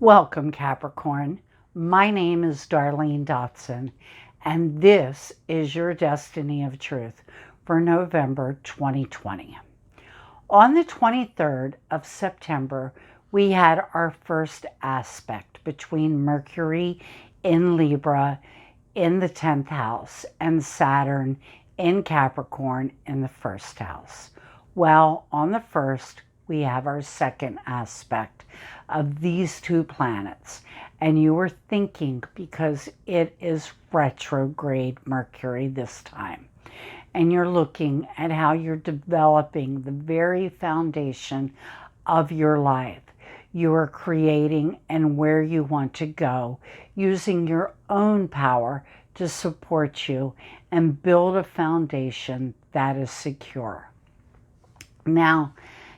Welcome, Capricorn. My name is Darlene Dotson, and this is your Destiny of Truth for November 2020. On the 23rd of September, we had our first aspect between Mercury in Libra in the 10th house and Saturn in Capricorn in the first house. Well, on the first, we have our second aspect of these two planets. And you are thinking, because it is retrograde Mercury this time, and you're looking at how you're developing the very foundation of your life. You are creating and where you want to go, using your own power to support you and build a foundation that is secure. Now,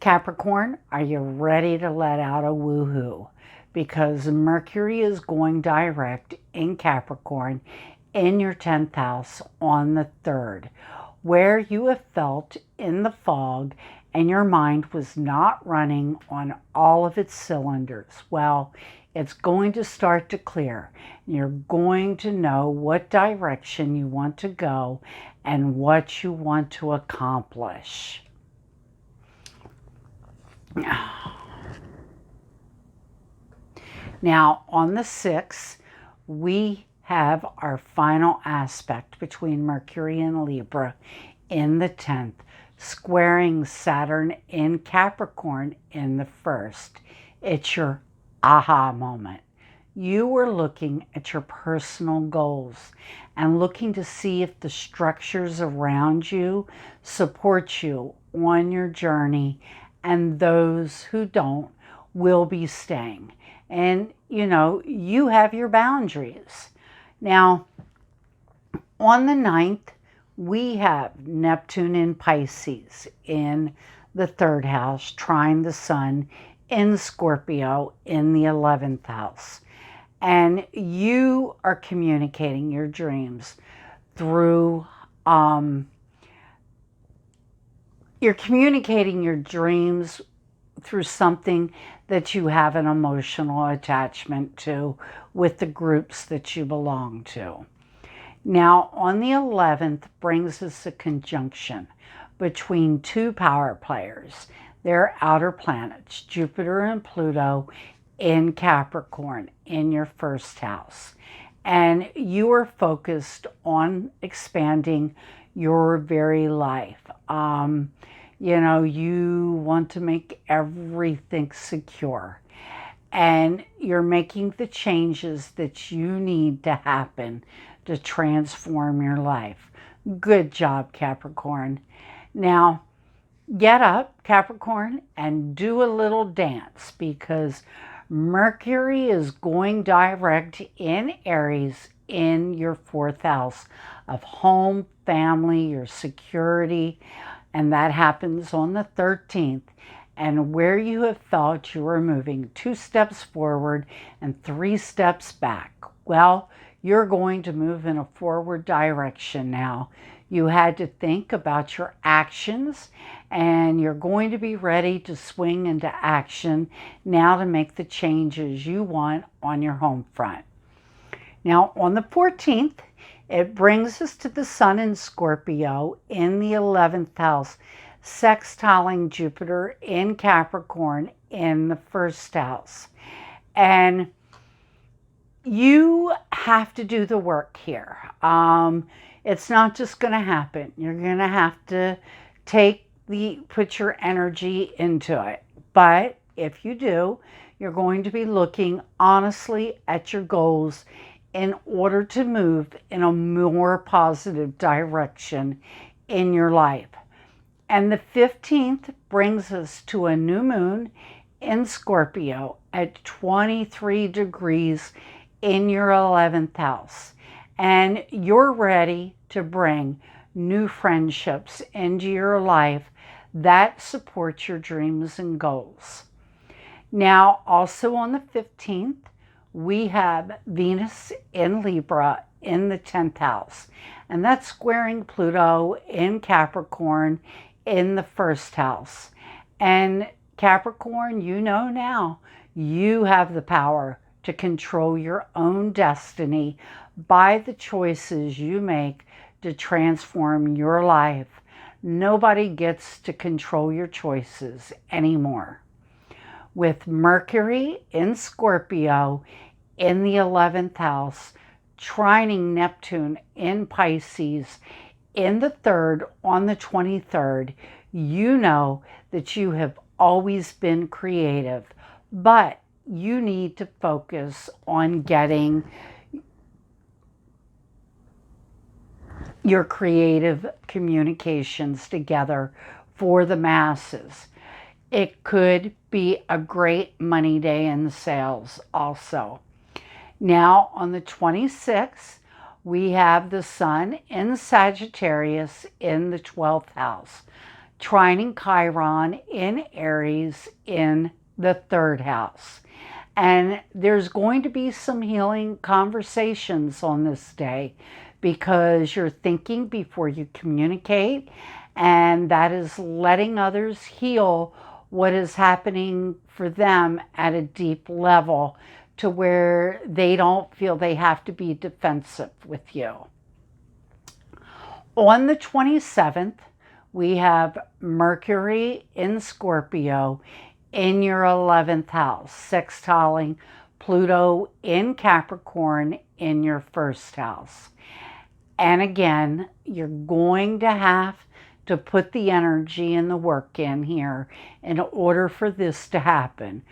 Capricorn, are you ready to let out a woohoo? Because Mercury is going direct in Capricorn in your 10th house on the 3rd, where you have felt in the fog and your mind was not running on all of its cylinders. Well, it's going to start to clear. You're going to know what direction you want to go and what you want to accomplish. Now, on the 6th, we have our final aspect between Mercury and Libra in the 10th, squaring Saturn in Capricorn in the 1st. It's your aha moment. You were looking at your personal goals and looking to see if the structures around you support you on your journey, and those who don't will be staying. And, you have your boundaries. Now, on the 9th, we have Neptune in Pisces in the 3rd house, trine the Sun in Scorpio in the 11th house. And you are communicating your dreams through something that you have an emotional attachment to with the groups that you belong to. Now, on the 11th brings us a conjunction between two power players. They're outer planets, Jupiter and Pluto in Capricorn in your 1st house. And you are focused on expanding your very life. You want to make everything secure, and you're making the changes that you need to happen to transform your life. Good job, Capricorn. Now, get up, Capricorn, and do a little dance, because Mercury is going direct in Aries in your 4th house of home, family, your security, and that happens on the 13th. And where you have felt you were moving 2 steps forward and 3 steps back, well, you're going to move in a forward direction now. You had to think about your actions, and you're going to be ready to swing into action now to make the changes you want on your home front. Now, on the 14th, it brings us to the Sun in Scorpio in the 11th house, sextiling Jupiter in Capricorn in the 1st house. And you have to do the work here. It's not just going to happen. You're going to have to put your energy into it. But if you do, you're going to be looking honestly at your goals in order to move in a more positive direction in your life. And the 15th brings us to a new moon in Scorpio at 23 degrees in your 11th house. And you're ready to bring new friendships into your life that support your dreams and goals. Now, also on the 15th, we have Venus in Libra in the 10th house, and that's squaring Pluto in Capricorn in the 1st house. And Capricorn, you know now You have the power to control your own destiny by the choices you make to transform your life. Nobody gets to control your choices anymore. With Mercury in Scorpio in the 11th house, trining Neptune in Pisces in the 3rd on the 23rd, you know that you have always been creative, but you need to focus on getting your creative communications together for the masses. It could be a great money day in sales also. Now on the 26th, we have the Sun in Sagittarius in the 12th house, trining Chiron in Aries in the 3rd house. And there's going to be some healing conversations on this day because you're thinking before you communicate, and that is letting others heal what is happening for them at a deep level to where they don't feel they have to be defensive with you. On the 27th, we have Mercury in Scorpio in your 11th house, sextiling Pluto in Capricorn in your 1st house. And again, you're going to have to put the energy and the work in here in order for this to happen.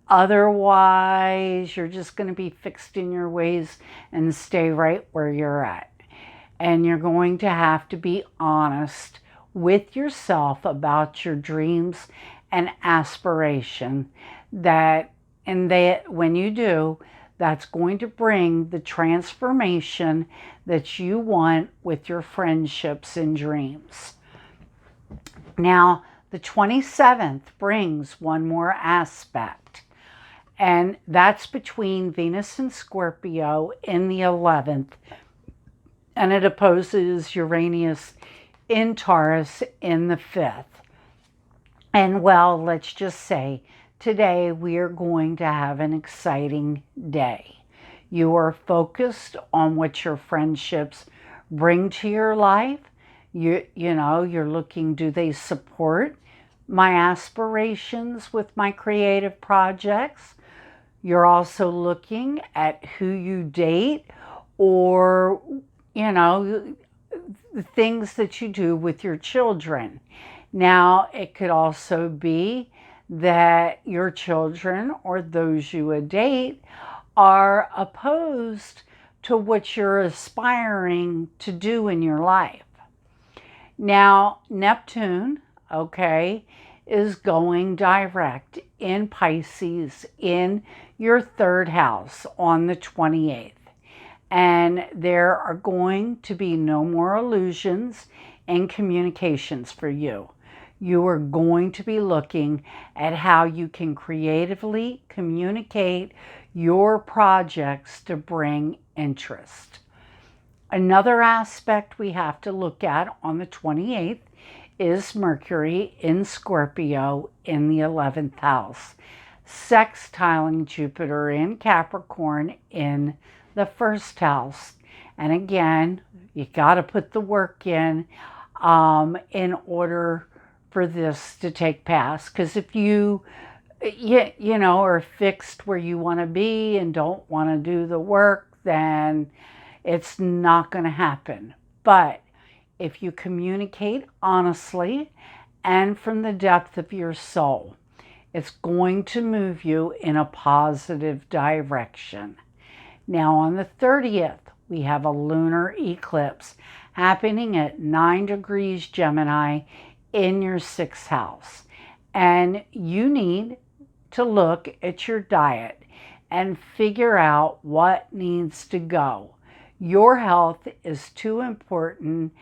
Otherwise, you're just going to be fixed in your ways and stay right where you're at. And you're going to have to be honest with yourself about your dreams and aspiration. When you do, that's going to bring the transformation that you want with your friendships and dreams. Now, the 27th brings one more aspect, and that's between Venus and Scorpio in the 11th, and it opposes Uranus in Taurus in the 5th. And well, let's just say today we are going to have an exciting day. You are focused on what your friendships bring to your life. You're looking, do they support my aspirations with my creative projects? You're also looking at who you date, or, the things that you do with your children. Now, it could also be that your children or those you would date are opposed to what you're aspiring to do in your life. Now, Neptune, is going direct in Pisces in your 3rd house on the 28th. And there are going to be no more illusions and communications for you. You are going to be looking at how you can creatively communicate your projects to bring interest. Another aspect we have to look at on the 28th is Mercury in Scorpio in the 11th house, sextiling Jupiter in Capricorn in the 1st house. And again, you got to put the work in order for this to take pass. Because if you are fixed where you want to be and don't want to do the work, then it's not going to happen. But if you communicate honestly and from the depth of your soul, it's going to move you in a positive direction. Now on the 30th, we have a lunar eclipse happening at 9 degrees Gemini in your 6th house. And you need to look at your diet and figure out what needs to go. Your health is too important,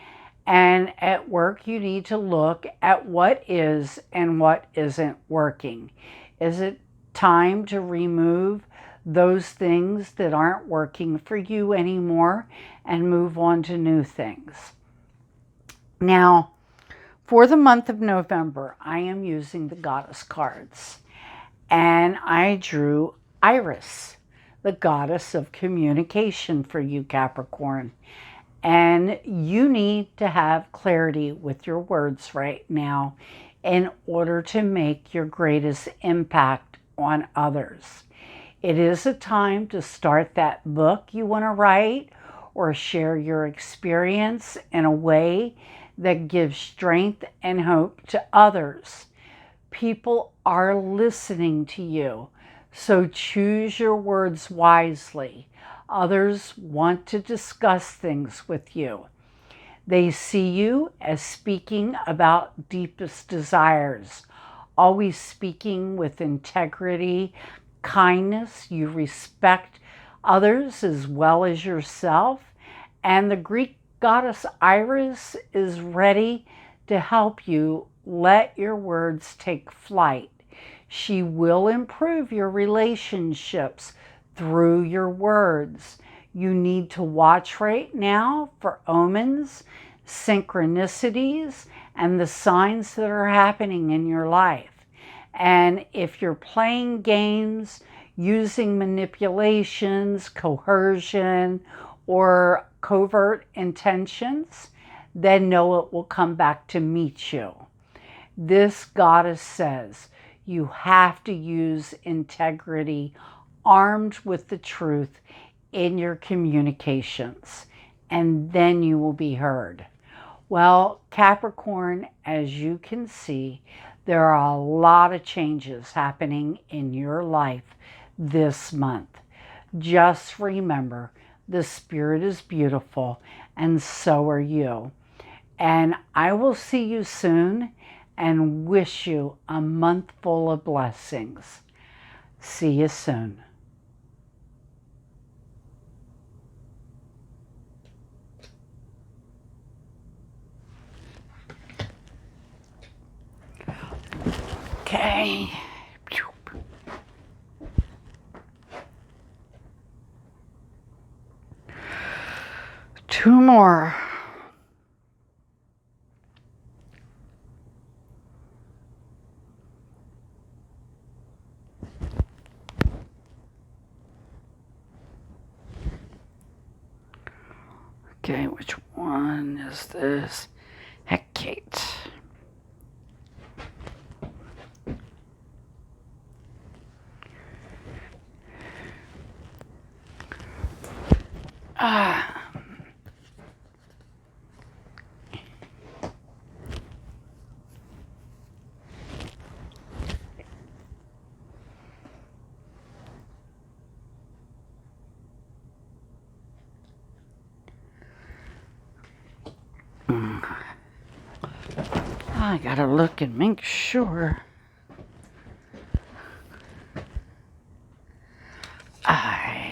and at work you need to look at what is and what isn't working. Is it time to remove those things that aren't working for you anymore and move on to new things? Now, for the month of November, I am using the Goddess cards. and I drew Iris, the goddess of communication for you, Capricorn. And you need to have clarity with your words right now in order to make your greatest impact on others. It is a time to start that book you want to write or share your experience in a way that gives strength and hope to others. People are listening to you, so choose your words wisely. Others want to discuss things with you. They see you as speaking about deepest desires, always speaking with integrity, kindness. You respect others as well as yourself. And the Greek goddess Iris is ready to help you let your words take flight. She will improve your relationships through your words. You need to watch right now for omens, synchronicities, and the signs that are happening in your life. And if you're playing games using manipulations, coercion, or covert intentions, then know it will come back to meet you. This goddess says you have to use integrity armed with the truth in your communications, and then you will be heard. Well, Capricorn, as you can see, there are a lot of changes happening in your life this month. Just remember, the spirit is beautiful, and so are you. And I will see you soon and wish you a month full of blessings. See you soon. Okay. Two more. Okay, which one is this? Hecate. I gotta look and make sure. I